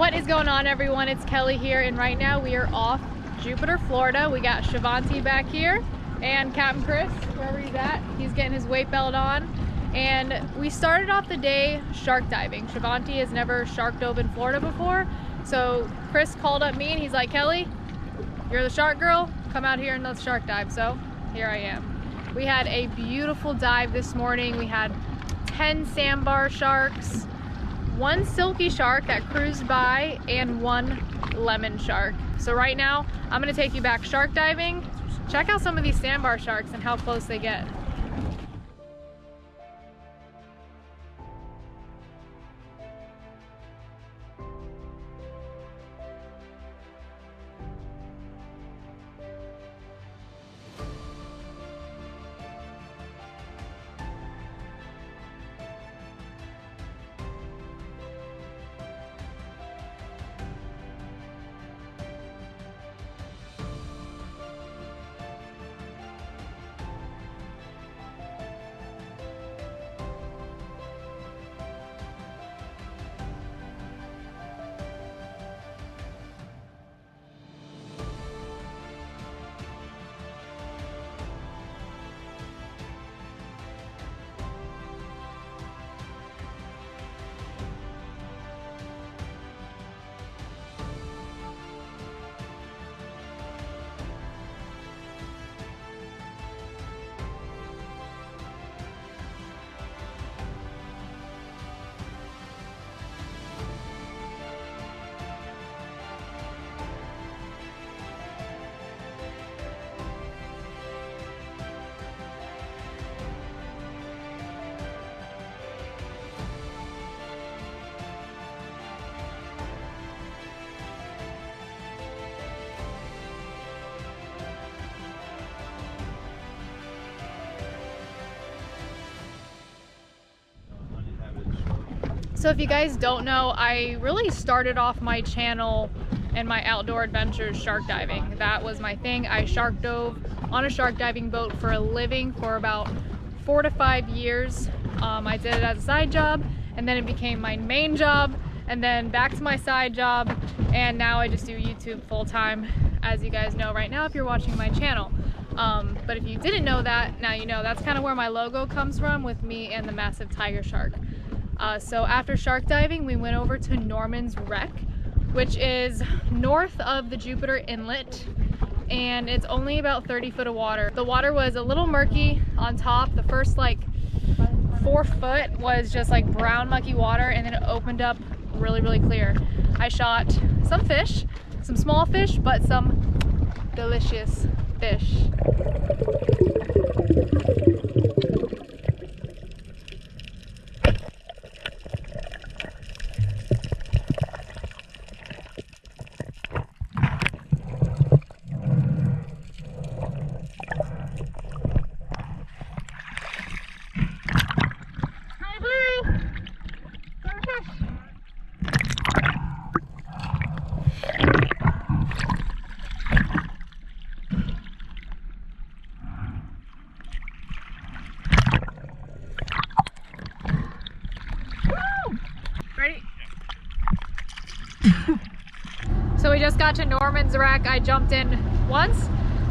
What is going on, everyone? It's Kelly here, and right now we are off Jupiter, Florida. We got Shavonte back here and Captain Chris, wherever he's at. He's getting his weight belt on. And we started off the day shark diving. Shavonte has never shark dove in Florida before. So Chris called up me and he's like, Kelly, you're the shark girl, come out here and let's shark dive. So here I am. We had a beautiful dive this morning. We had 10 sandbar sharks, 1 silky shark that cruised by, and 1 lemon shark. So right now, I'm gonna take you back shark diving. Check out some of these sandbar sharks and how close they get. So if you guys don't know, I really started off my channel and my outdoor adventures shark diving. That was my thing. I shark dove on a shark diving boat for a living for about 4 to 5 years. I did it as a side job, and then it became my main job, and then back to my side job, and now I just do YouTube full time, as you guys know right now if you're watching my channel. But if you didn't know that, now you know. That's kind of where my logo comes from, with me and the massive tiger shark. So after shark diving, we went over to Norman's Wreck, which is north of the Jupiter Inlet, and it's only about 30 foot of water. The water was a little murky on top. The first like 4 foot was just like brown mucky water, and then it opened up really, really clear. I shot some fish, some small fish, but some delicious fish. Ready? So we just got to Norman's Wreck. I jumped in once,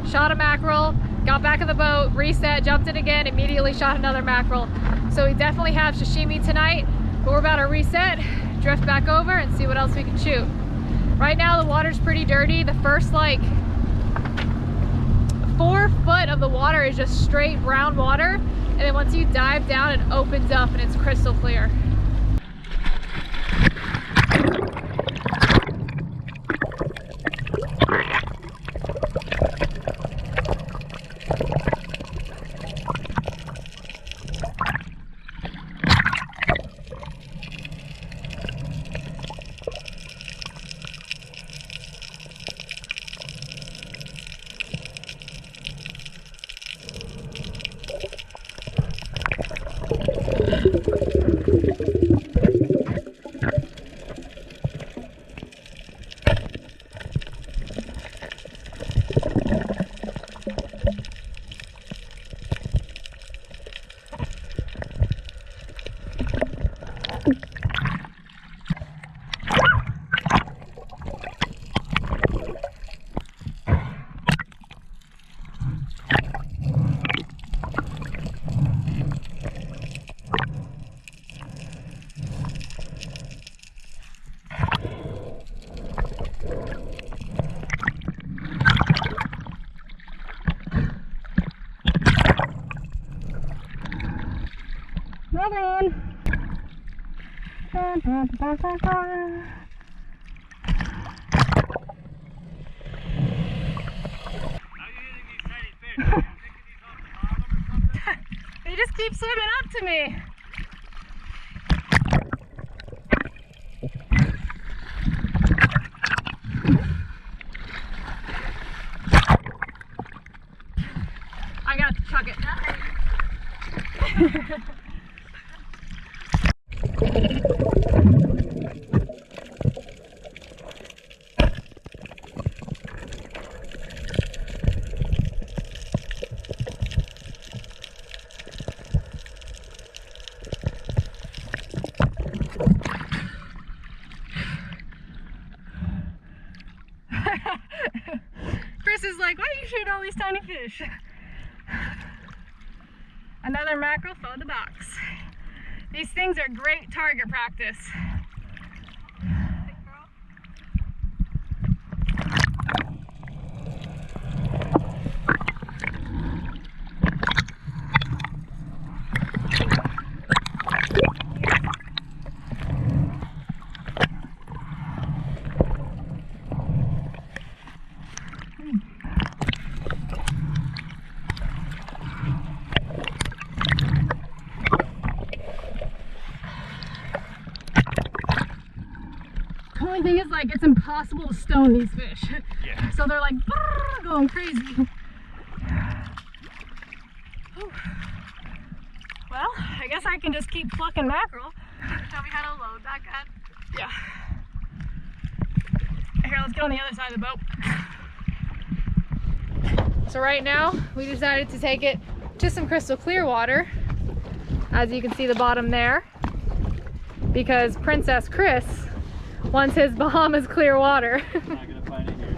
shot a mackerel, got back in the boat, reset, jumped in again, immediately shot another mackerel. So we definitely have sashimi tonight, but we're about to reset, drift back over, and see what else we can shoot. Right now the water's pretty dirty. The first like 4 foot of the water is just straight brown water, and then once you dive down, it opens up and it's crystal clear. They just keep swimming up to me. I got to chuck it. Chris is like, why do you shoot all these tiny fish? Another mackerel for the box. These things are great target practice. The only thing is, like, it's impossible to stone these fish. Yeah. So they're like going crazy. Well, I guess I can just keep plucking mackerel. Tell me how to load that gun. Yeah. Here, let's get on the other side of the boat. So right now, we decided to take it to some crystal clear water. As you can see the bottom there. Because Princess Chris wants his Bahamas clear water. Not gonna find it here.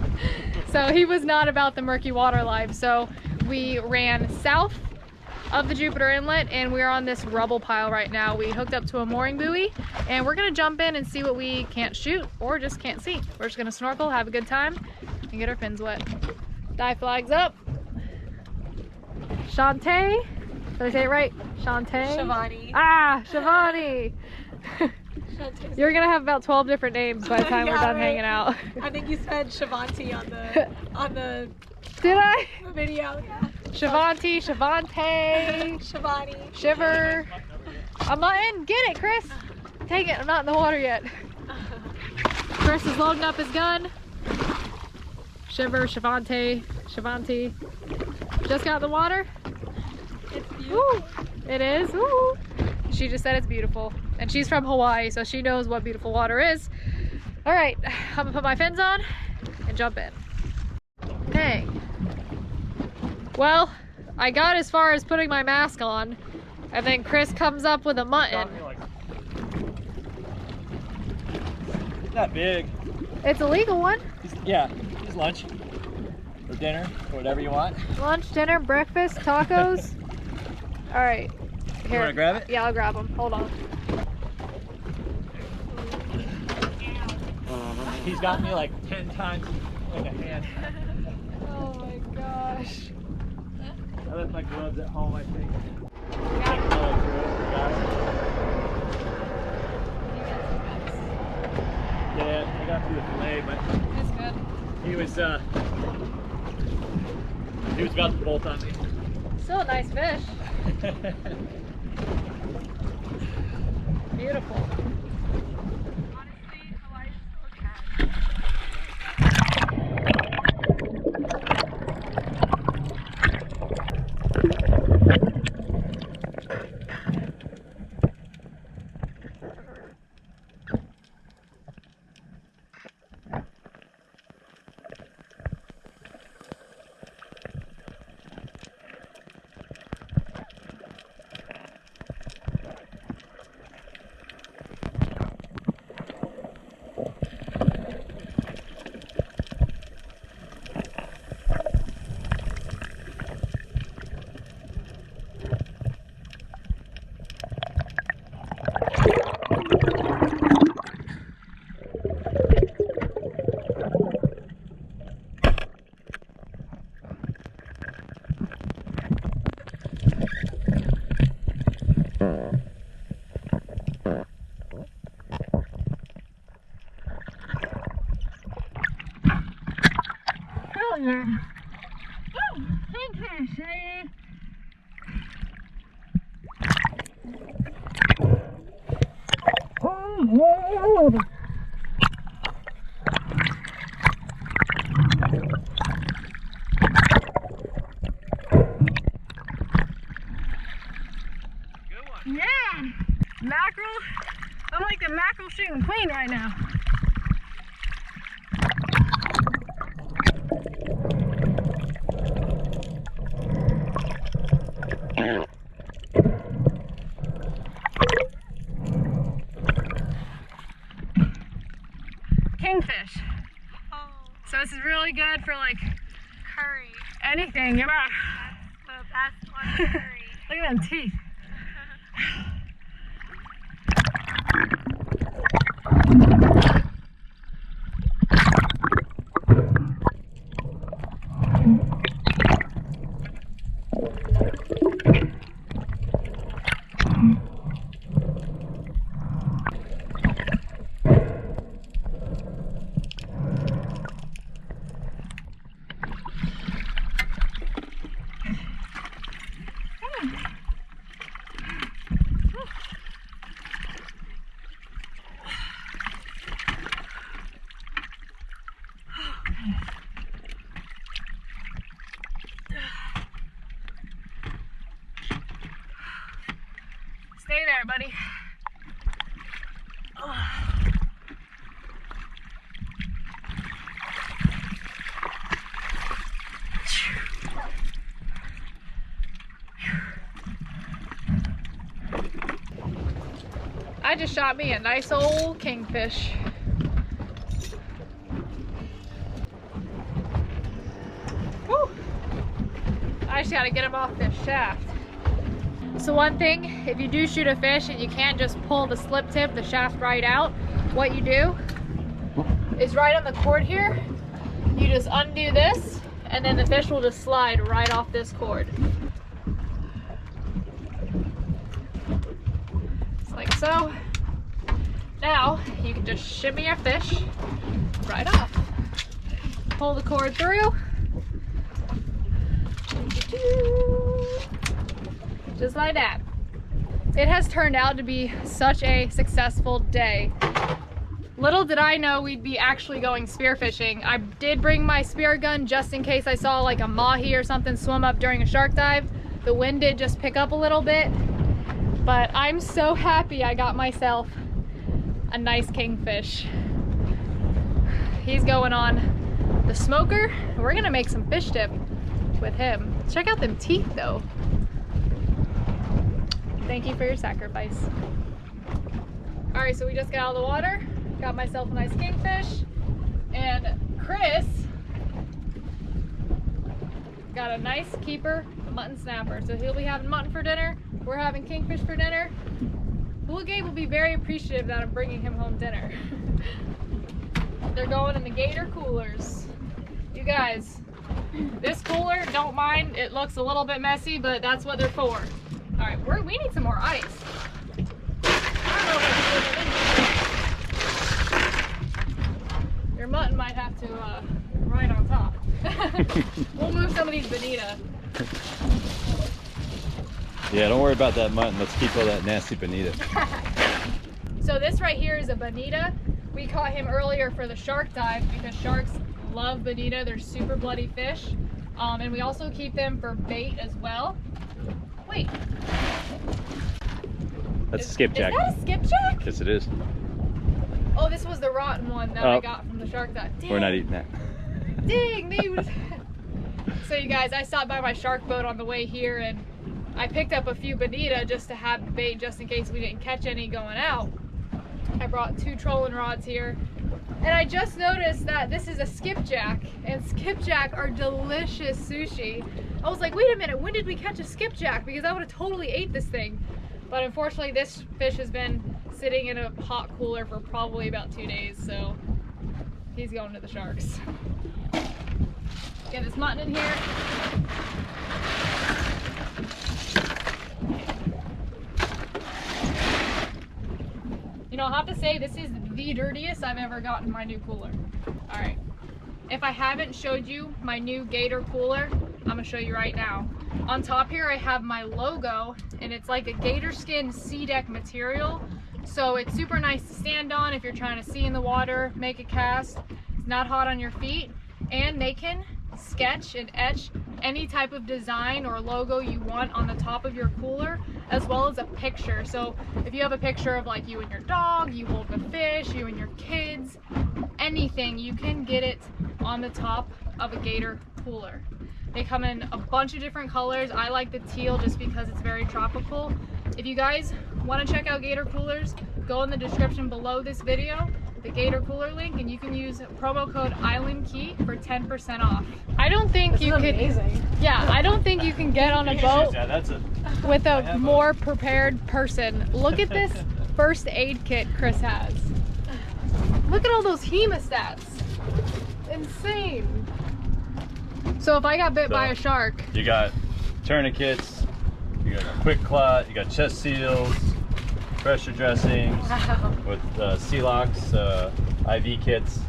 So he was not about the murky water life. So we ran south of the Jupiter Inlet and we're on this rubble pile right now. We hooked up to a mooring buoy and we're gonna jump in and see what we can't shoot or just can't see. We're just gonna snorkel, have a good time, and get our fins wet. Dive flags up. Shantae. Did I say it right? Shantae? Shivani. Ah, Shivani. You're gonna have about 12 different names by the time we're done hanging out. I think you said Shivanti on the Did I? The video, yeah. Shivanti, Shivante, Shivani. Shiver. I'm not in. Get it, Chris. Take it. I'm not in the water yet. Chris is loading up his gun. Shiver, Shivante, Shivanti. Just got in the water. It's beautiful. Woo. It is. Woo. She just said it's beautiful. And she's from Hawaii, so she knows what beautiful water is. All right, I'm gonna put my fins on and jump in. Dang. Well, I got as far as putting my mask on, and then Chris comes up with a mutton. Not big. It's a legal one. Yeah, it's lunch or dinner or whatever you want. Lunch, dinner, breakfast, tacos. All right. Here. You want to grab it? Yeah, I'll grab them. Hold on. He's got me like 10 times in a hand. Oh my gosh. I left my gloves at home, I think. Yeah, I got through the fillet, but It's good. he was about to bolt on me. Still a nice fish. Beautiful. Honestly, Hawaii's so cat. yeah. Woo! Kingfish, eh? Oh, yeah. Yeah! Mackerel. I'm like the mackerel shooting queen right now. Kingfish. Oh, So this is really good for like curry. anything. Yeah. That's the best one for curry. Look at them teeth. Stay there, buddy. I just shot me a nice old kingfish. Woo. I just gotta get him off this shaft. So one thing, if you do shoot a fish and you can't just pull the slip tip, the shaft right out, what you do is right on the cord here, you just undo this and then the fish will just slide right off this cord. Just like so. Now you can just shimmy your fish right off. Pull the cord through. Just like that. It has turned out to be such a successful day. Little did I know we'd be actually going spearfishing. I did bring my spear gun just in case I saw like a mahi or something swim up during a shark dive. The wind did just pick up a little bit, but I'm so happy I got myself a nice kingfish. He's going on the smoker. We're gonna make some fish dip with him. Check out them teeth though. Thank you for your sacrifice. All right, so we just got out of the water, got myself a nice kingfish, and Chris got a nice keeper mutton snapper. So he'll be having mutton for dinner. We're having kingfish for dinner. Blue Gabe will be very appreciative that I'm bringing him home dinner. They're going in the gator coolers. You guys, this cooler, don't mind, it looks a little bit messy, but that's what they're for. All right, we need some more ice. I don't know if I can do it. Your mutton might have to ride on top. We'll move some of these bonita. Yeah, don't worry about that mutton. Let's keep all that nasty bonita. So this right here is a bonita. We caught him earlier for the shark dive because sharks love bonita. They're super bloody fish. And we also keep them for bait as well. Wait. That's a skipjack. Is that a skipjack? Yes, it is. Oh, this was the rotten one that I got from the shark dive. Dang. We're not eating that. Dang, dude. So you guys, I stopped by my shark boat on the way here and I picked up a few bonita just to have the bait just in case we didn't catch any going out. I brought 2 trolling rods here. And I just noticed that this is a skipjack, and skipjack are delicious sushi. I was like, wait a minute, when did we catch a skipjack? Because I would have totally ate this thing. But unfortunately, this fish has been sitting in a hot cooler for probably about 2 days, so he's going to the sharks. Get this mutton in here. You know, I'll have to say this is the dirtiest I've ever gotten my new cooler. All right. if I haven't showed you my new gator cooler, I'm gonna show you right now. On top here I have my logo, and it's like a gator skin sea deck material. So it's super nice to stand on if you're trying to see in the water, make a cast. It's not hot on your feet, and they can sketch and etch any type of design or logo you want on the top of your cooler, as well as a picture. So if you have a picture of like you and your dog, you holding a fish, you and your kids, anything, you can get it on the top of a gator cooler. They come in a bunch of different colors. I like the teal just because it's very tropical. If you guys want to check out gator coolers, go in the description below this video, the gator cooler link, and you can use promo code ISLANDKEY for 10% off. I don't think you could. Amazing. Yeah, I don't think you can get on a boat with a more prepared person. Look at this first aid kit Chris has. Look at all those hemostats. Insane. So if I got bit by a shark, you got tourniquets, you got a quick clot, you got chest seals, pressure dressings with sea locks, IV kits.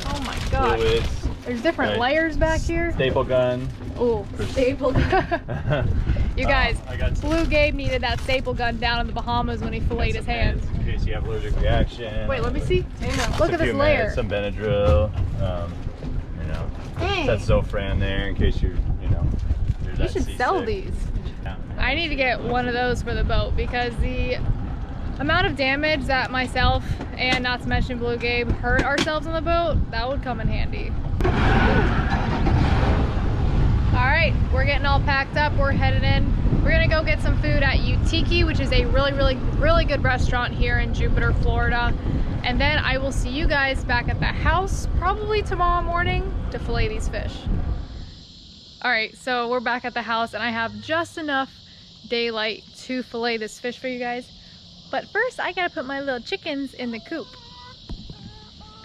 Oh my god. Fluids. There's different layers back here. Staple gun. Oh, staple gun. You guys, Blue Gabe needed that staple gun down in the Bahamas when he filleted his hand. In case you have allergic reaction. Wait, let me see. Look at this layer. Some Benadryl. You know, that Zofran there in case you should sell these. Yeah. I need to get one of those for the boat because the amount of damage that myself and not to mention Blue Gabe hurt ourselves on the boat, that would come in handy. All right, we're getting all packed up. We're headed in. We're gonna go get some food at Utiki, which is a really good restaurant here in Jupiter, Florida. And then I will see you guys back at the house probably tomorrow morning to fillet these fish. All right, so we're back at the house and I have just enough daylight to fillet this fish for you guys. But first I gotta put my little chickens in the coop.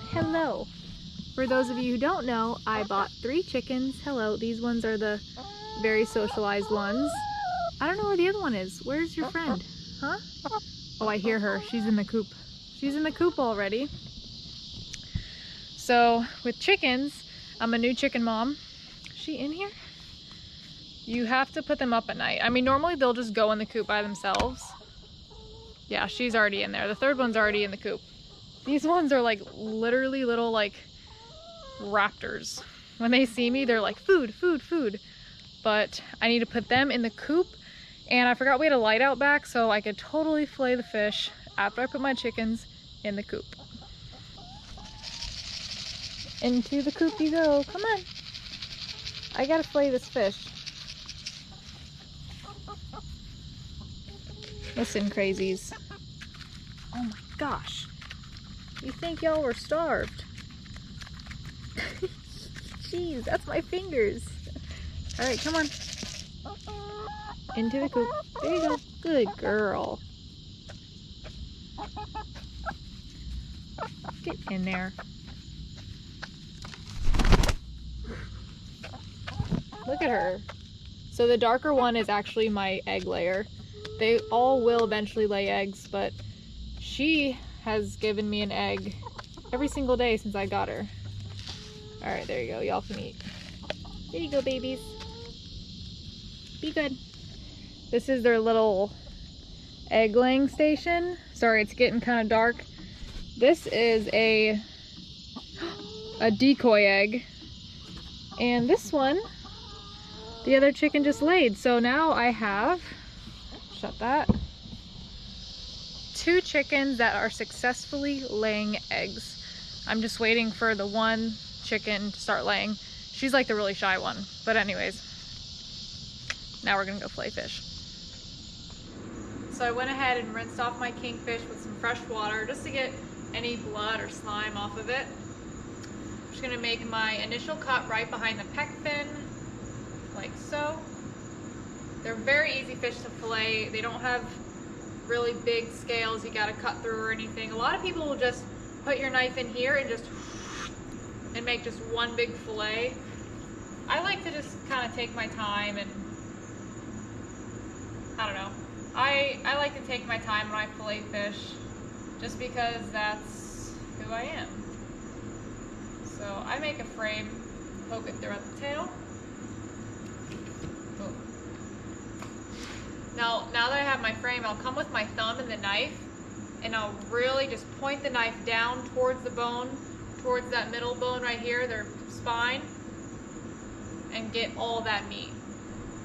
Hello. For those of you who don't know, I bought 3 chickens. Hello, these ones are the very socialized ones. I don't know where the other one is. Where's your friend? Huh? Oh, I hear her. She's in the coop. She's in the coop already. So with chickens, I'm a new chicken mom. Is she in here? You have to put them up at night. I mean, normally they'll just go in the coop by themselves. Yeah, she's already in there. The third one's already in the coop. These ones are like literally little like raptors. When they see me, they're like food, food, food. But I need to put them in the coop. And I forgot we had a light out back, so I could totally fillet the fish after I put my chickens in the coop. Into the coop you go. Come on. I gotta fillet this fish. Listen, crazies. Oh my gosh. You think y'all were starved? Jeez, that's my fingers. All right, come on. Into the coop. There you go. Good girl. Get in there. Look at her. So the darker one is actually my egg layer. They all will eventually lay eggs, but she has given me an egg every single day since I got her. All right, there you go. Y'all can eat. There you go, babies. Be good. This is their little egg laying station. Sorry, it's getting kind of dark. This is a decoy egg. And this one, the other chicken just laid. So now I have, shut that, 2 chickens that are successfully laying eggs. I'm just waiting for the one chicken to start laying. She's like the really shy one. But anyways, now we're gonna go fillet fish. So I went ahead and rinsed off my kingfish with some fresh water just to get any blood or slime off of it. I'm just gonna make my initial cut right behind the pec fin, like so. They're very easy fish to fillet. They don't have really big scales you gotta cut through or anything. A lot of people will just put your knife in here and make just one big fillet. I like to just kind of take my time and, I don't know. I like to take my time when I fillet fish just because that's who I am. So I make a frame, poke it through at the tail. Boom. Now that I have my frame, I'll come with my thumb and the knife, and I'll really just point the knife down towards the bone, towards that middle bone right here, their spine, and get all that meat.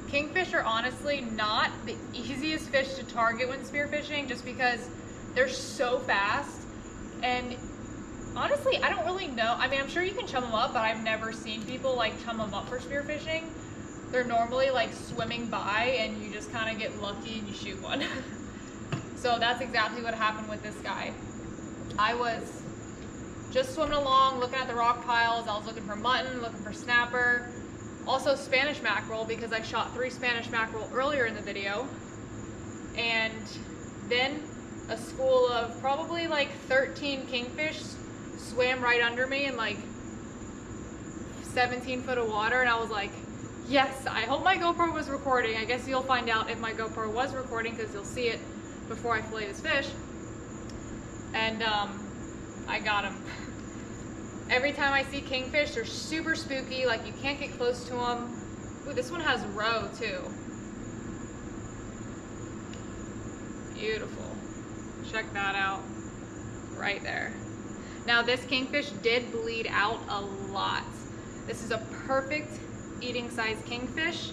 Kingfish are honestly not the easiest fish to target when spearfishing, just because they're so fast. And honestly, I don't really know. I mean, I'm sure you can chum them up, but I've never seen people like chum them up for spearfishing. They're normally like swimming by and you just kind of get lucky and you shoot one. So that's exactly what happened with this guy. I was just swimming along, looking at the rock piles. I was looking for mutton, looking for snapper, also Spanish mackerel, because I shot 3 Spanish mackerel earlier in the video. And then a school of probably like 13 kingfish swam right under me in like 17 foot of water, and I was like, yes, I hope my GoPro was recording. I guess you'll find out if my GoPro was recording because you'll see it before I fillet this fish. And I got him. Every time I see kingfish, they're super spooky, like you can't get close to them. Ooh, this one has roe too. Beautiful. Check that out right there. Now this kingfish did bleed out a lot. This is a perfect eating size kingfish,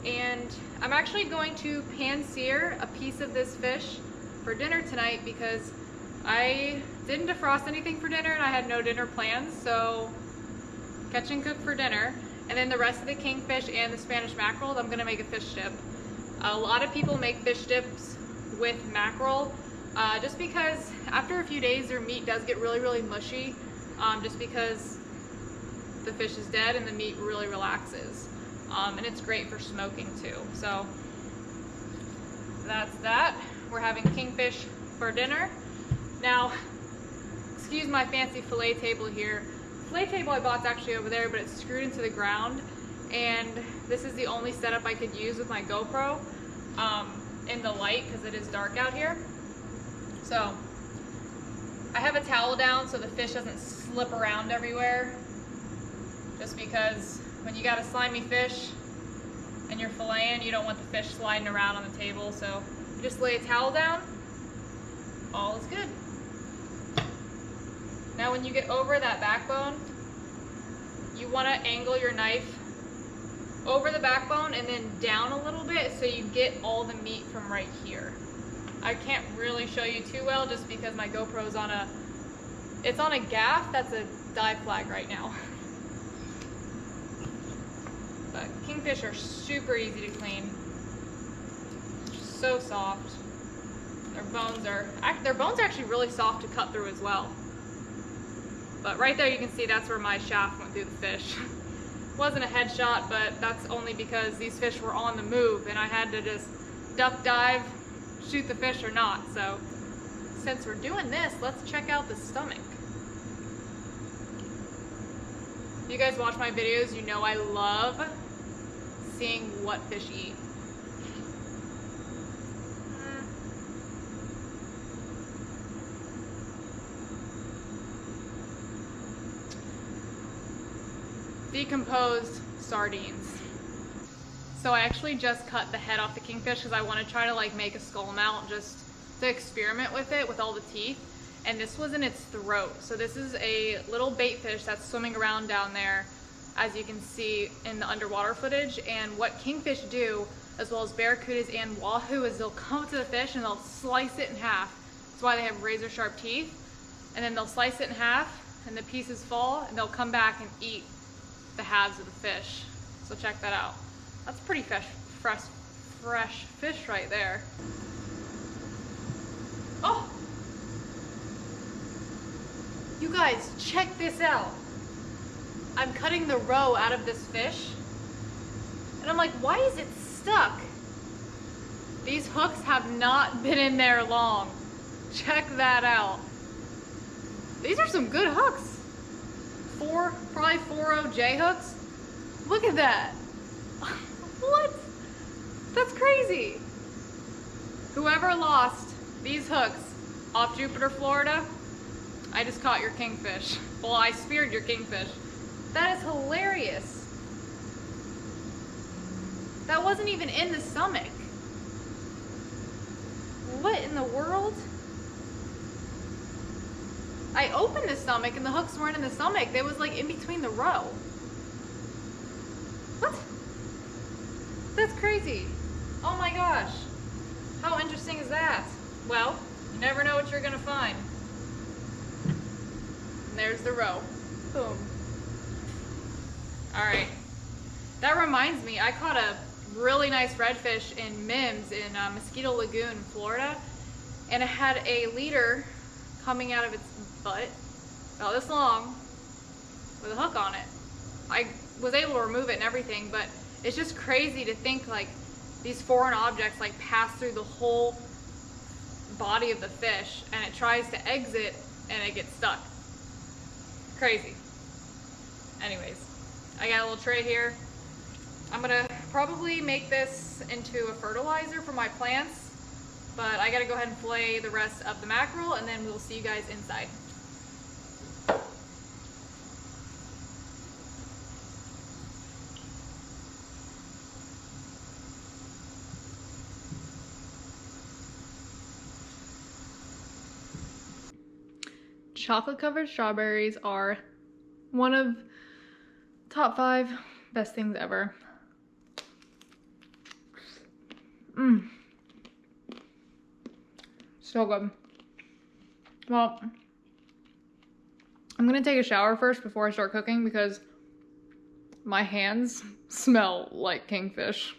and I'm actually going to pan sear a piece of this fish for dinner tonight because I didn't defrost anything for dinner and I had no dinner plans, so catch and cook for dinner. And then the rest of the kingfish and the Spanish mackerel, I'm gonna make a fish dip. A lot of people make fish dips with mackerel just because after a few days their meat does get really mushy, just because the fish is dead and the meat really relaxes. And it's great for smoking too. So that's that. We're having kingfish for dinner. Now, excuse my fancy fillet table here. Fillet table I bought's actually over there, but it's screwed into the ground, and this is the only setup I could use with my GoPro in the light because it is dark out here. So I have a towel down so the fish doesn't slip around everywhere, just because when you got a slimy fish and you're filleting, you don't want the fish sliding around on the table. So you just lay a towel down, all is good. Now when you get over that backbone, you want to angle your knife over the backbone and then down a little bit so you get all the meat from right here. I can't really show you too well just because my GoPro's on a gaff that's a dive flag right now. But kingfish are super easy to clean. So soft. Their bones are actually really soft to cut through as well. But right there you can see that's where my shaft went through the fish. Wasn't a headshot, but that's only because these fish were on the move and I had to just duck dive, shoot the fish or not. So since we're doing this, let's check out the stomach. If you guys watch my videos, you know I love seeing what fish eat. Decomposed sardines. So I actually just cut the head off the kingfish because I want to try to like make a skull mount just to experiment with it with all the teeth. And this was in its throat. So this is a little bait fish that's swimming around down there, as you can see in the underwater footage. And what kingfish do, as well as barracudas and wahoo, is they'll come to the fish and they'll slice it in half. That's why they have razor sharp teeth. And then they'll slice it in half and the pieces fall and they'll come back and eat the halves of the fish. So check that out. That's pretty fresh fish right there. Oh! You guys, check this out. I'm cutting the roe out of this fish, and I'm like, why is it stuck? These hooks have not been in there long. Check that out. These are some good hooks. Probably 4.0 J hooks. Look at that. What? That's crazy. Whoever lost these hooks off Jupiter, Florida, I just caught your kingfish. Well, I speared your kingfish. That is hilarious. That wasn't even in the stomach. What in the world? I opened the stomach and the hooks weren't in the stomach. They was like in between the row. What? That's crazy. Oh my gosh. How interesting is that? Well, you never know what you're gonna find. And there's the row. Boom. All right. That reminds me, I caught a really nice redfish in Mims in Mosquito Lagoon, Florida. And it had a leader coming out of its butt, about this long, with a hook on it. I was able to remove it and everything, but it's just crazy to think like these foreign objects like pass through the whole body of the fish and it tries to exit and it gets stuck. Crazy. Anyways, I got a little tray here. I'm gonna probably make this into a fertilizer for my plants, but I gotta go ahead and fillet the rest of the mackerel and then we'll see you guys inside. Chocolate covered strawberries are one of top 5 best things ever. So good. Well, I'm gonna take a shower first before I start cooking because my hands smell like kingfish.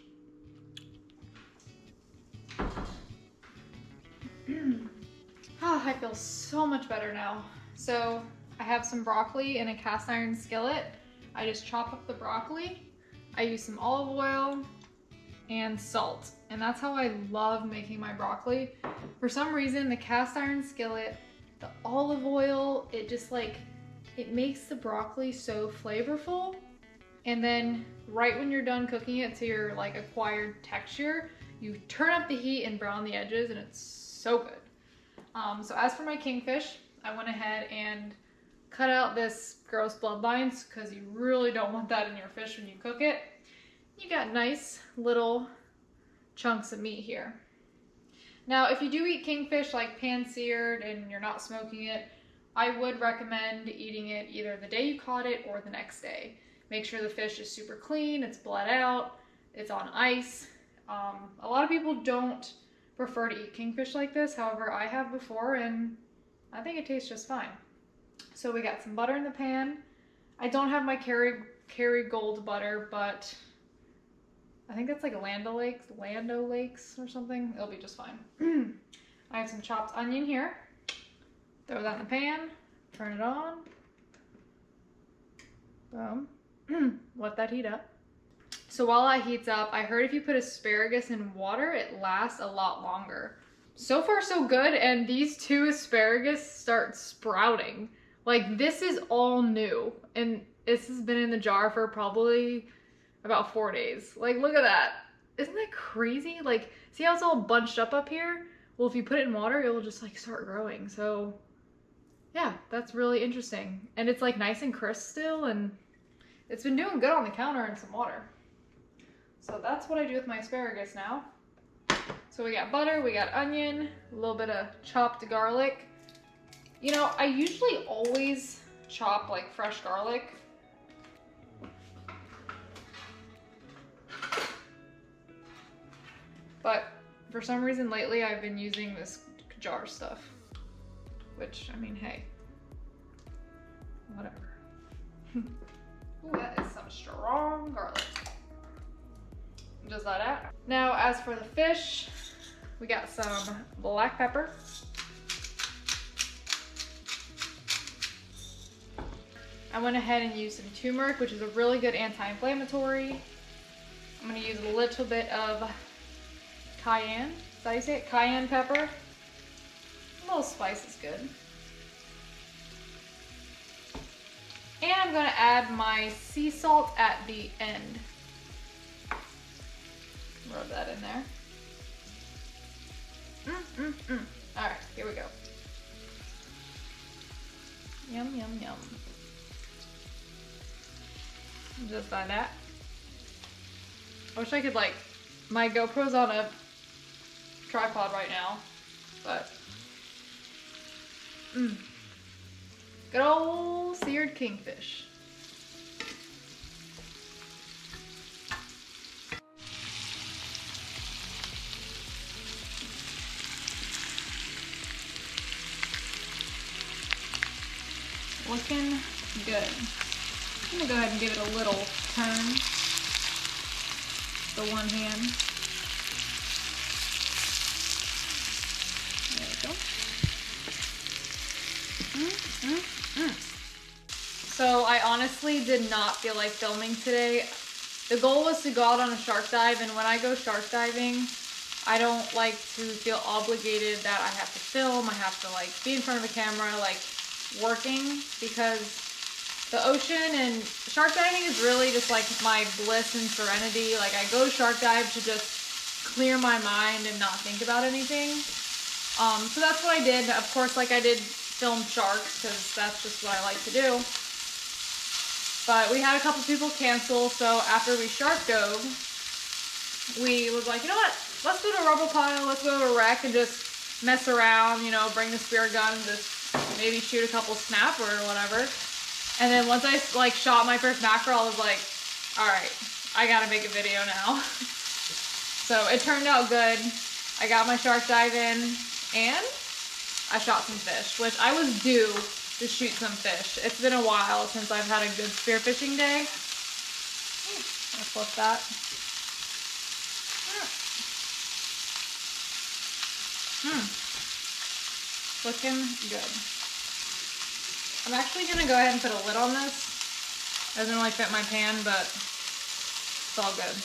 Oh, I feel so much better now. So I have some broccoli in a cast iron skillet. I just chop up the broccoli. I use some olive oil and salt. And that's how I love making my broccoli. For some reason, the cast iron skillet, the olive oil, it just like, it makes the broccoli so flavorful. And then right when you're done cooking it to your like acquired texture, you turn up the heat and brown the edges and it's so good. So as for my kingfish, I went ahead and cut out this gross bloodlines because you really don't want that in your fish when you cook it. You got nice little chunks of meat here. Now, if you do eat kingfish like pan-seared and you're not smoking it, I would recommend eating it either the day you caught it or the next day. Make sure the fish is super clean, it's bled out, it's on ice. A lot of people don't prefer to eat kingfish like this. However, I have before and I think it tastes just fine. So we got some butter in the pan. I don't have my Kerrygold butter, but I think that's like Lando Lakes or something. It'll be just fine. I have some chopped onion here. Throw that in the pan, turn it on. Boom. Let that heat up. So while that heats up, I heard if you put asparagus in water, it lasts a lot longer. So far so good, and these 2 asparagus start sprouting. Like, this is all new, and this has been in the jar for probably about 4 days. Like, look at that. Isn't that crazy? Like, see how it's all bunched up here? Well, if you put it in water, it'll just like start growing. So yeah, that's really interesting. And it's like nice and crisp still, and it's been doing good on the counter in some water. So that's what I do with my asparagus now. So we got butter, we got onion, a little bit of chopped garlic. You know, I usually always chop like fresh garlic. But for some reason lately I've been using this jar stuff. Which, I mean, hey, whatever. Ooh, that is some strong garlic. Just that out. Now, as for the fish, we got some black pepper. I went ahead and used some turmeric, which is a really good anti-inflammatory. I'm gonna use a little bit of cayenne. Is that how you say it? Cayenne pepper. A little spice is good. And I'm gonna add my sea salt at the end. Rub that in there. All right, here we go. Yum, yum, yum. Just like that. I wish I could like, my GoPro's on a tripod right now, but good old seared kingfish. Looking good. I'm gonna go ahead and give it a little turn. The one hand. There we go. So I honestly did not feel like filming today. The goal was to go out on a shark dive, and when I go shark diving, I don't like to feel obligated that I have to film, I have to like be in front of a camera, like working, because the ocean and shark diving is really just like my bliss and serenity. Like I go shark dive to just clear my mind and not think about anything. So that's what I did. Of course, like I did film sharks because that's just what I like to do. But we had a couple people cancel, so after we shark dove, we was like, you know what? Let's go to a rubble pile, let's go to a wreck and just mess around, you know, bring the spear gun and just maybe shoot a couple snapper or whatever. And then once I like shot my first mackerel, I was like, all right, I gotta make a video now. So it turned out good. I got my shark dive in and I shot some fish, which I was due to shoot some fish. It's been a while since I've had a good spearfishing day. I'll flip that. Looking good. I'm actually gonna go ahead and put a lid on this. It doesn't really fit my pan, but it's all good.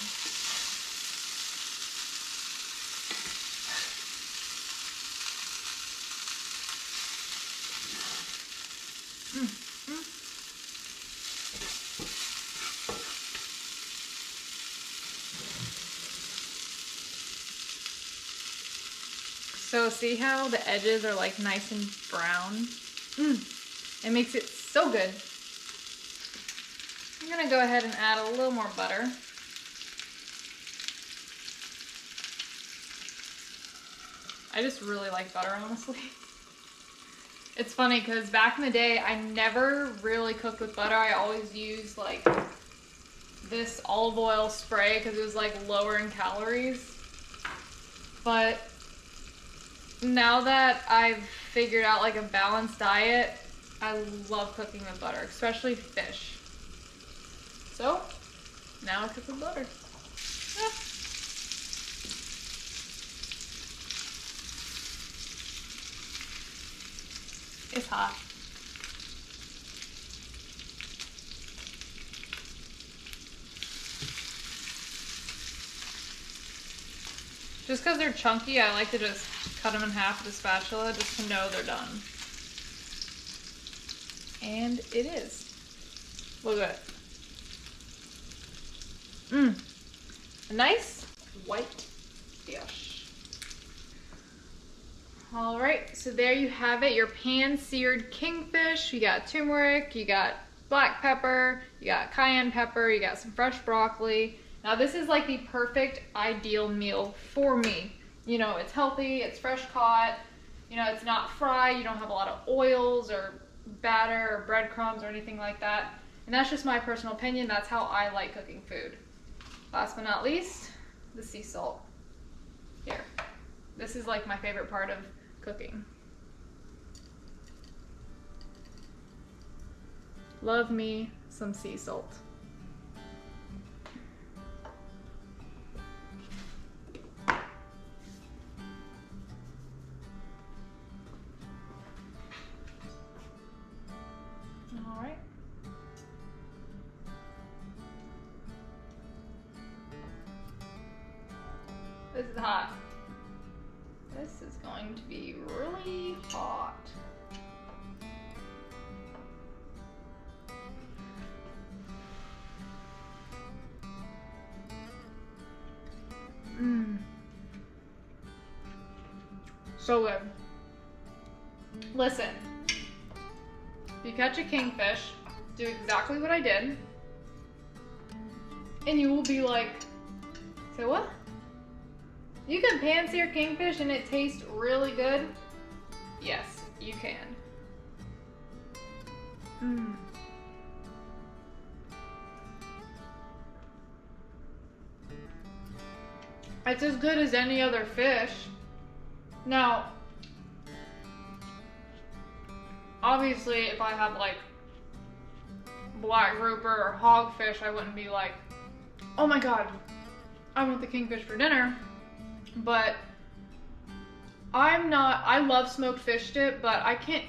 So see how the edges are like nice and brown? It makes it so good. I'm gonna go ahead and add a little more butter. I just really like butter, honestly. It's funny because back in the day, I never really cooked with butter. I always used like this olive oil spray because it was like lower in calories. But now that I've figured out like a balanced diet, I love cooking with butter, especially fish. So now I cook with butter. It's hot. Just because they're chunky, I like to just cut them in half with a spatula just to know they're done. And it is. Look at it. A nice white fish. All right, so there you have it, your pan-seared kingfish. You got turmeric, you got black pepper, you got cayenne pepper, you got some fresh broccoli. Now this is like the perfect ideal meal for me. You know, it's healthy, it's fresh caught, you know, it's not fried, you don't have a lot of oils or batter or breadcrumbs or anything like that. And that's just my personal opinion, that's how I like cooking food. Last but not least, the sea salt. Here, this is like my favorite part of cooking. Love me some sea salt. All right. This is hot. This is going to be really hot. So good. Listen, if you catch a kingfish, do exactly what I did, and you will be like, say what? You can pan-sear kingfish and it tastes really good? Yes, you can. It's as good as any other fish. Now, obviously if I have like black grouper or hogfish, I wouldn't be like, oh my god, I want the kingfish for dinner. But I love smoked fish dip, but I can't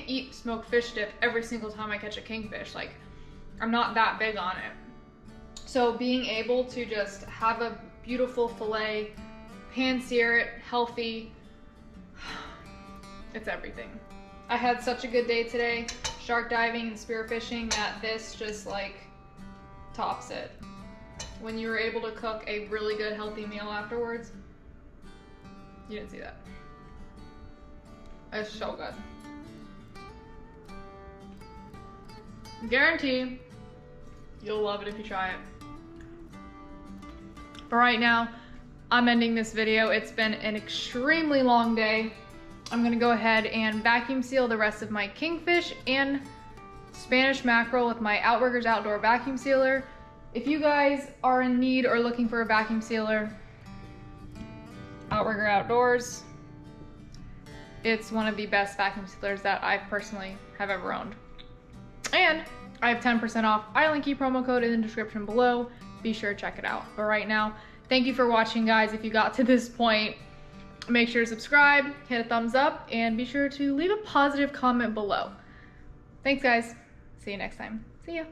eat smoked fish dip every single time I catch a kingfish. Like, I'm not that big on it. So being able to just have a beautiful fillet, pan sear it, healthy, it's everything. I had such a good day today, shark diving and spearfishing, that this just like tops it. When you were able to cook a really good healthy meal afterwards, you didn't see that. It's so good. Guarantee you'll love it if you try it. But right now, I'm ending this video. It's been an extremely long day. I'm gonna go ahead and vacuum seal the rest of my kingfish and Spanish mackerel with my Outriggers Outdoor Vacuum Sealer. If you guys are in need or looking for a vacuum sealer, Outrigger Outdoors. It's one of the best vacuum sealers that I personally have ever owned. And I have 10% off islandkey promo code in the description below. Be sure to check it out. But right now, thank you for watching, guys. If you got to this point, make sure to subscribe, hit a thumbs up, and be sure to leave a positive comment below. Thanks, guys. See you next time. See ya.